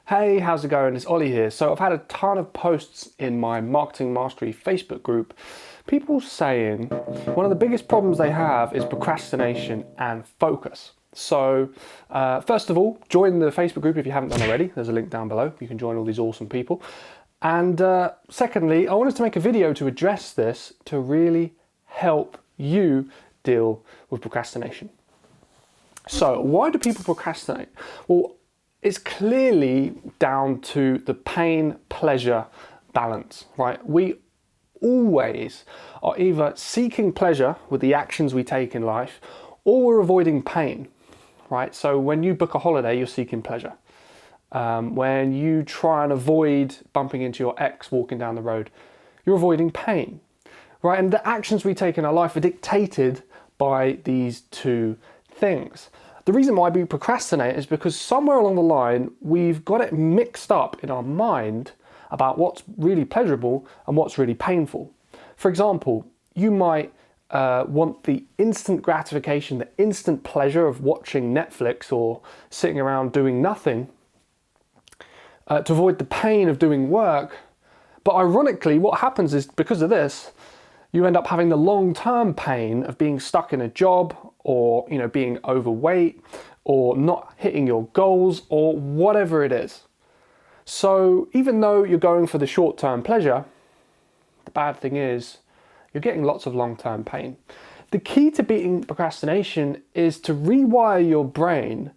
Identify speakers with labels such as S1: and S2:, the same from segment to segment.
S1: Hey, how's it going? It's Ollie here. So I've had a ton of posts in my Marketing Mastery Facebook group, people saying one of the biggest problems they have is procrastination and focus. So first of all, join the Facebook group if you haven't done already. There's a link down below. You can join all these awesome people. And secondly, I wanted to make a video to address this to really help you deal with procrastination. So why do people procrastinate? Well, it's clearly down to the pain-pleasure balance, right? We always are either seeking pleasure with the actions we take in life, or we're avoiding pain, right? So when you book a holiday, you're seeking pleasure. When you try and avoid bumping into your ex walking down the road, you're avoiding pain, right? And the actions we take in our life are dictated by these two things. The reason why we procrastinate is because somewhere along the line, we've got it mixed up in our mind about what's really pleasurable and what's really painful. For example, you might want the instant gratification, the instant pleasure of watching Netflix or sitting around doing nothing to avoid the pain of doing work. But ironically, what happens is because of this, you end up having the long-term pain of being stuck in a job or being overweight or not hitting your goals or whatever it is. So even though you're going for the short-term pleasure, the bad thing is you're getting lots of long-term pain. The key to beating procrastination is to rewire your brain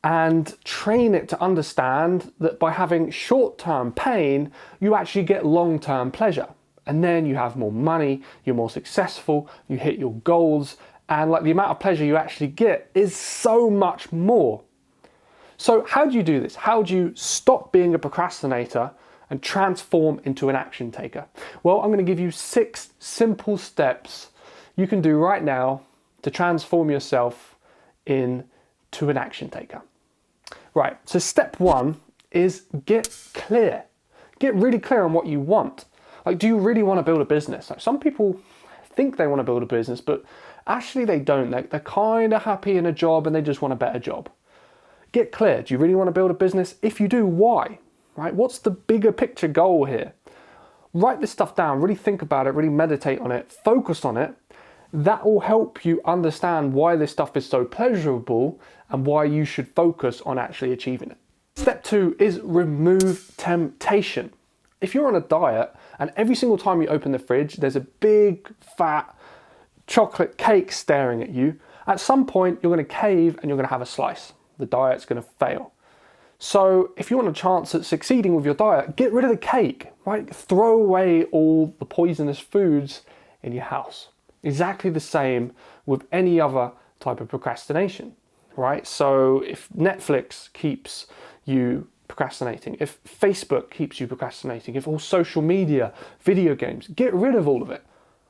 S1: and train it to understand that by having short-term pain, you actually get long-term pleasure. And then you have more money, you're more successful, you hit your goals, and the amount of pleasure you actually get is so much more. So how do you do this? How do you stop being a procrastinator and transform into an action taker? Well, I'm going to give you 6 simple steps you can do right now to transform yourself into an action taker. Right, so step 1 is get clear. Get really clear on what you want. Do you really want to build a business? Some people think they want to build a business, but actually they don't. They're kind of happy in a job and they just want a better job. Get clear. Do you really want to build a business? If you do, why? Right? What's the bigger picture goal here? Write this stuff down. Really think about it. Really meditate on it. Focus on it. That will help you understand why this stuff is so pleasurable and why you should focus on actually achieving it. Step 2 is remove temptation. If you're on a diet and every single time you open the fridge, there's a big fat chocolate cake staring at you, at some point you're going to cave and you're going to have a slice. The diet's going to fail. So if you want a chance at succeeding with your diet, get rid of the cake, right? Throw away all the poisonous foods in your house. Exactly the same with any other type of procrastination, right? So if Netflix keeps you procrastinating, if Facebook keeps you procrastinating, if all social media, video games, get rid of all of it.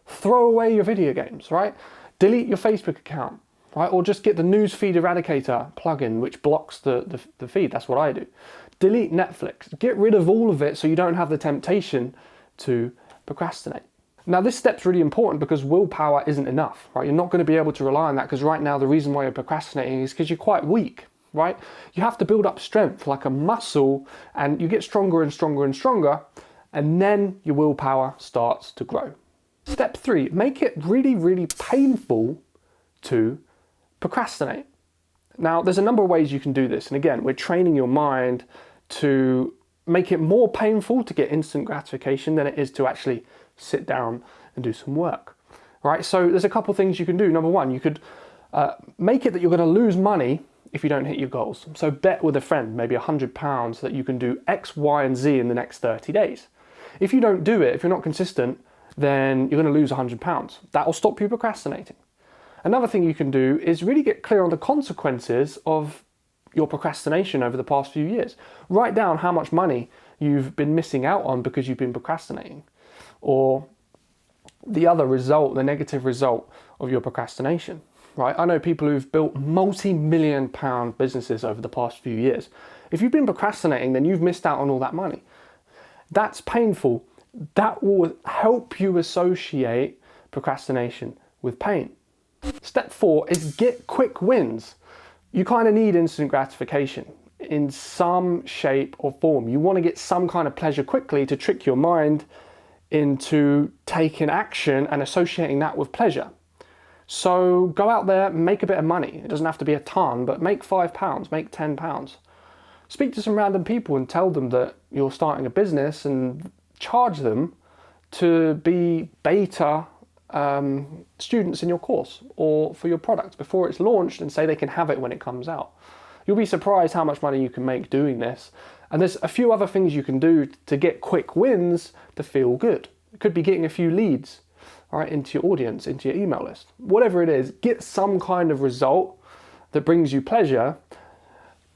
S1: Throw away your video games, right? Delete your Facebook account, right? Or just get the newsfeed eradicator plugin, which blocks the feed. That's what I do. Delete Netflix. Get rid of all of it so you don't have the temptation to procrastinate. Now, this step's really important because willpower isn't enough, right? You're not going to be able to rely on that because right now the reason why you're procrastinating is because you're quite weak. Right? You have to build up strength like a muscle and you get stronger and stronger and stronger, and then your willpower starts to grow. Step 3, make it really, really painful to procrastinate. Now, there's a number of ways you can do this. And again, we're training your mind to make it more painful to get instant gratification than it is to actually sit down and do some work. Right? So there's a couple things you can do. Number 1, you could make it that you're going to lose money if you don't hit your goals. So bet with a friend, maybe £100, that you can do X, Y, and Z in the next 30 days. If you don't do it, if you're not consistent, then you're going to lose £100. That will stop you procrastinating. Another thing you can do is really get clear on the consequences of your procrastination over the past few years. Write down how much money you've been missing out on because you've been procrastinating, or the other result, the negative result of your procrastination. Right? I know people who've built multi-million pound businesses over the past few years. If you've been procrastinating, then you've missed out on all that money. That's painful. That will help you associate procrastination with pain. Step 4 is get quick wins. You kind of need instant gratification. in some shape or form. You want to get some kind of pleasure quickly to trick your mind into taking action and associating that with pleasure. So go out there, make a bit of money. It doesn't have to be a ton, but make £5, make £10. Speak to some random people and tell them that you're starting a business and charge them to be beta students in your course or for your product before it's launched, and say they can have it when it comes out. You'll be surprised how much money you can make doing this. And there's a few other things you can do to get quick wins to feel good. It could be getting a few leads, all right, into your audience, into your email list. Whatever it is, get some kind of result that brings you pleasure.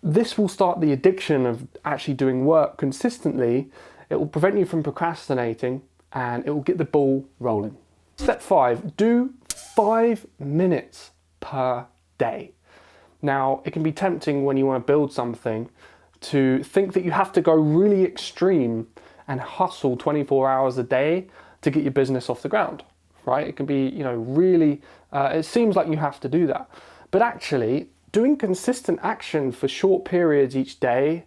S1: This will start the addiction of actually doing work consistently. It will prevent you from procrastinating, and it will get the ball rolling. Step 5, do 5 minutes per day. Now, it can be tempting when you want to build something to think that you have to go really extreme and hustle 24 hours a day to get your business off the ground, right? It can be, really, it seems like you have to do that. But actually, doing consistent action for short periods each day,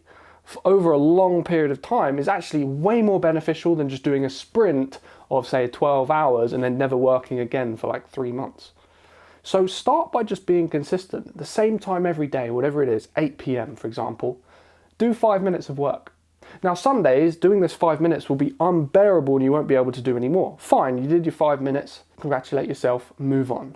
S1: over a long period of time, is actually way more beneficial than just doing a sprint of, say, 12 hours and then never working again for like 3 months. So start by just being consistent. At the same time every day, whatever it is, 8 p.m. for example, do 5 minutes of work. Now some days doing this 5 minutes will be unbearable and you won't be able to do any more. Fine, you did your 5 minutes, congratulate yourself, move on.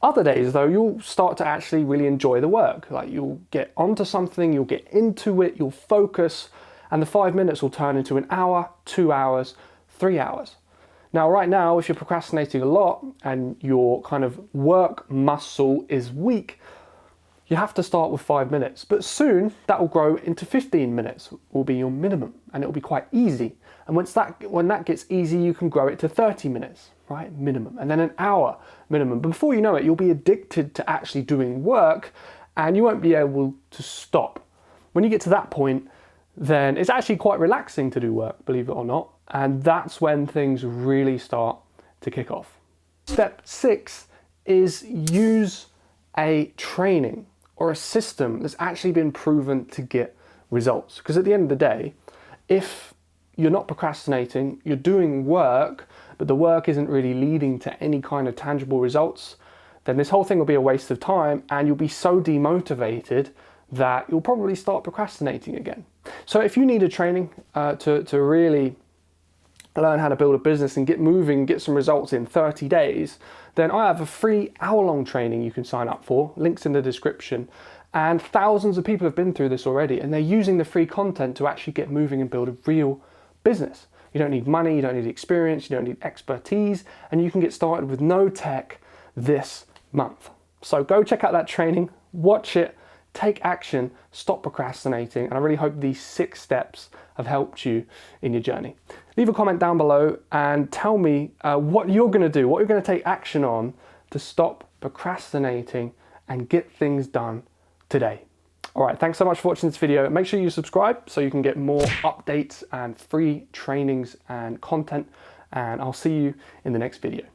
S1: Other days though, you'll start to actually really enjoy the work. Like you'll get onto something, you'll get into it, you'll focus, and the 5 minutes will turn into an hour, 2 hours, 3 hours. Now, right now, if you're procrastinating a lot and your kind of work muscle is weak, you have to start with 5 minutes. But soon that will grow into 15 minutes, will be your minimum, and it will be quite easy. And when that gets easy, you can grow it to 30 minutes, right? Minimum. And then an hour minimum. But before you know it, you'll be addicted to actually doing work and you won't be able to stop. When you get to that point, then it's actually quite relaxing to do work, believe it or not. And that's when things really start to kick off. Step 6 is use a training or a system that's actually been proven to get results. Because at the end of the day, if you're not procrastinating, you're doing work, but the work isn't really leading to any kind of tangible results, then this whole thing will be a waste of time and you'll be so demotivated that you'll probably start procrastinating again. So if you need a training to really learn how to build a business and get moving, get some results in 30 days, then I have a free hour-long training you can sign up for, links in the description, and thousands of people have been through this already and they're using the free content to actually get moving and build a real business. You don't need money, you don't need experience, you don't need expertise, and you can get started with no tech this month. So go check out that training, watch it, take action, stop procrastinating, and I really hope these 6 steps have helped you in your journey. Leave a comment down below and tell me what you're going to do, what you're going to take action on to stop procrastinating and get things done today. All right, thanks so much for watching this video. Make sure you subscribe so you can get more updates and free trainings and content, and I'll see you in the next video.